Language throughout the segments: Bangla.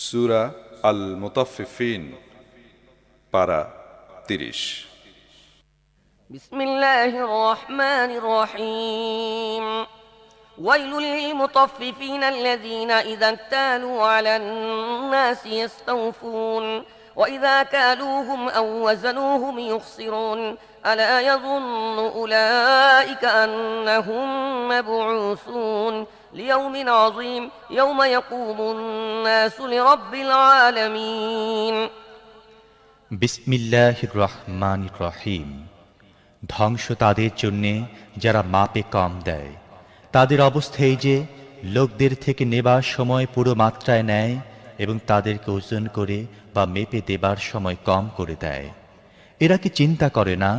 সূরা আল মুতাফফিফিন পারা 30। বিসমিল্লাহির রহমানির রহিম। ওয়াইলুল লিল মুতাফফিফিন আল্লাযীনা ইযা ইক্তালু আলান নাসি ইস্তাওফুন ওয়া ইযা কালুহুম আও ওয়াজানুহুম ইখসিরুন আলা ইয়াযুন্নু উলাইকা আন্নাহুম মাবউসুন লিয়াউমিন আযীম ইয়াওমা ইয়াকুমুন নাসু লিরাব্বিল আলামিন। বিসমিল্লাহির রহমানির রহিম। ধ্বংস তাদের জন্যে যারা মাপে কম দেয়। তাদের অবস্থা এই যে লোকদের থেকে নেবার সময় পুরো মাত্রায় নেয় এবং তাদেরকে ওজন করে বা মেপে দেবার সময় কম করে দেয়। এরা কি চিন্তা করে না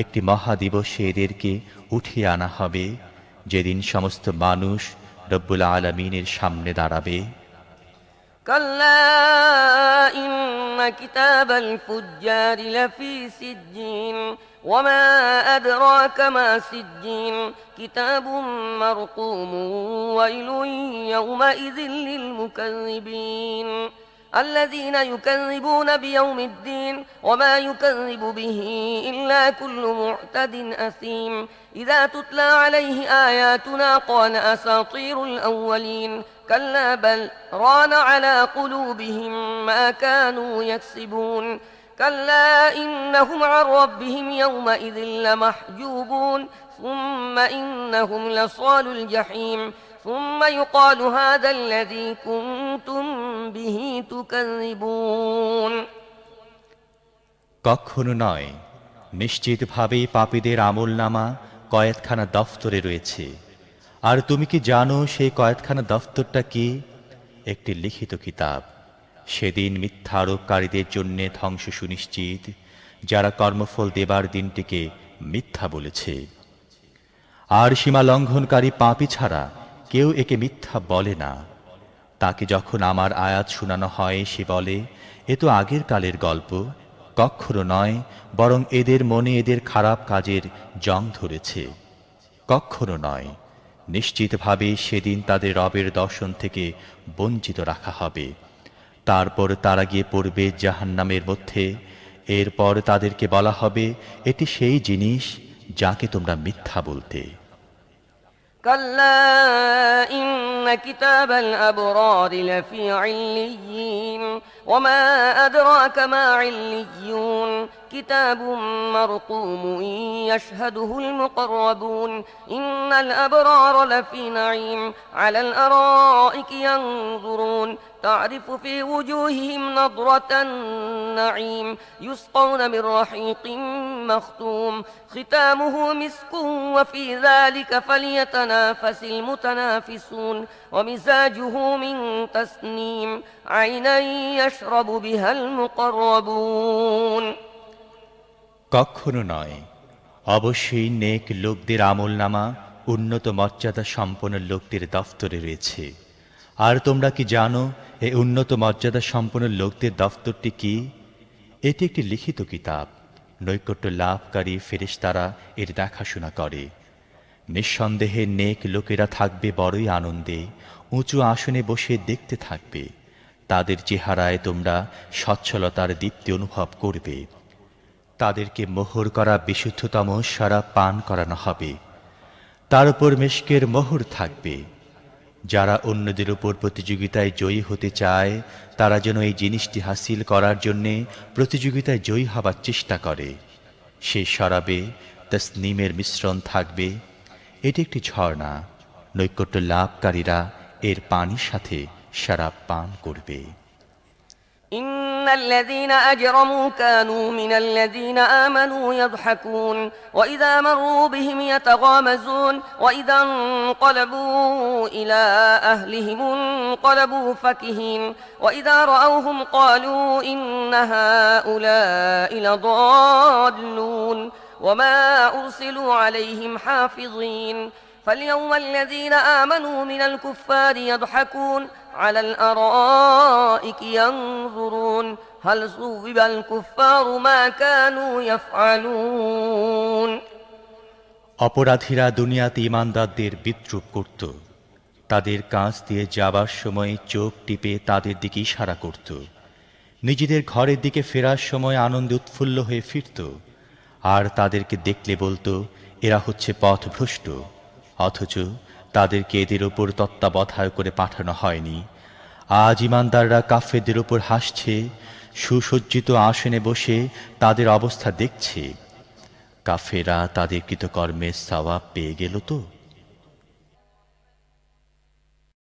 একটি মহাদিবসে এদেরকে উঠিয়ে আনা হবে, যেদিন সমস্ত মানুষ রব্বুল আলামিনের সামনে দাঁড়াবে। كلا إن كتاب الفجار لفي سجين وما أدراك ما سجين كتاب مرقوم ويل يومئذ للمكذبين الذين يكذبون بيوم الدين وما يكذب به إلا كل معتد أثيم إذا تتلى عليه آياتنا قال أساطير الأولين كلا بل ران على قلوبهم ما كانوا يكسبون كلا إنهم عن ربهم يومئذ لمحجوبون ثم إنهم لصال الجحيم ثم يقال هذا الذي كنتم به تكذبون। কখনো নয়, নিশ্চিতভাবেই পাপীদের আমলনামা কয়েদখানা দফতরে রয়েছে। আর তুমি কি জানো সেই কয়েদখানা দফতরটা কি? একটি লিখিত কিতাব। সেদিন মিথ্যা আরোপকারীদের জন্য ধ্বংস সুনিশ্চিত, যারা কর্মফল দেবার দিনটিকে মিথ্যা বলেছে। আর সীমা লঙ্ঘনকারী পাপী ছাড়া কেউ একে মিথ্যা বলে না। তাকে যখন আমার আয়াত শোনানো হয় সে বলে, এ তো আগের কালের গল্প। কখনো নয়, বরং এদের মনে এদের খারাপ কাজের জং ধরেছে। কখনো নয়, নিশ্চিতভাবে সেদিন তাদের রবের দর্শন থেকে বঞ্চিত রাখা হবে। তারপর তারা গিয়ে পড়বে জাহান্নামের মধ্যে। এরপর তাদেরকে বলা হবে, এটি সেই জিনিস যাকে তোমরা মিথ্যা বলতে। كلا إن كتاب الأبرار لفي عليين وما أدراك ما عليون كتاب مرقوم يشهده المقربون إن الأبرار لفي نعيم على الأرائك ينظرون تعرف في وجوههم نضرة النعيم يسقون من رحيق مختوم ختامه مسك وفي ذلك فليتنافس المتنافسون ومزاجه من تسنيم عينا يشرب بها المقربون। কখনো নয়, অবশ্যই নেক লোকদের আমলনামা উন্নত মর্যাদা সম্পন্ন লোকদের দফতরে রয়েছে। আর তোমরা কি জানো এই উন্নত মর্যাদা সম্পন্ন লোকদের দফতরটি কি? এটি একটি লিখিত কিতাব। নৈকট্য লাভকারী ফেরেশতারা এর দেখাশোনা করে। নিঃসন্দেহে নেক লোকেরা থাকবে বড়ই আনন্দে, উঁচু আসনে বসে দেখতে থাকবে। তাদের চেহারায় তোমরা সচ্ছলতার দীপ্তি অনুভব করবে। তাদেরকে মোহর করা বিশুদ্ধতম শরাব পান করানো হবে। তার উপর মিশকের মোহর থাকবে। যারা অন্যদের উপর প্রতিযোগিতায় জয়ী হতে চায়, তারা যেন এই জিনিসটি হাসিল করার জন্যে প্রতিযোগিতায় জয়ী হবার চেষ্টা করে। সেই শরাবে তসনিমের মিশ্রণ থাকবে। এটি একটি ঝর্ণা। নৈকট্য লাভকারীরা এর পানির সাথে শরাব পান করবে। إن الذين أجرموا كانوا من الذين آمنوا يضحكون وإذا مروا بهم يتغامزون وإذا انقلبوا إلى أهلهم انقلبوا فكهين وإذا رأوهم قالوا إن هؤلاء لضالون وما أرسلوا عليهم حافظين فاليوم الذين آمنوا من الكفار يضحكون على الأرائك ينظرون هل ثوب الكفار ما كانوا يفعلون। অপরাধীরা দুনিয়াতে ঈমানদারদের বিদ্রূপ করত। তাদের কাছ দিয়ে যাবার সময় চোখ টিপে তাদের দিকে ইশারা করত। নিজেদের ঘরের দিকে ফেরার সময় আনন্দে উৎফুল্ল হয়ে ফিরত, আর তাদেরকে দেখলে বলতো এরা হচ্ছে পথভ্রষ্ট। অথচ তাদেরকে এদের ওপর তত্ত্বাবধায়ক করে পাঠানো হয়নি। আজ ঈমানদাররা কাফেরদের ওপর হাসছে, সুসজ্জিত আসনে বসে তাদের অবস্থা দেখছে। কাফেররা তাদের কৃতকর্মের সওয়াব পেয়ে গেল তো।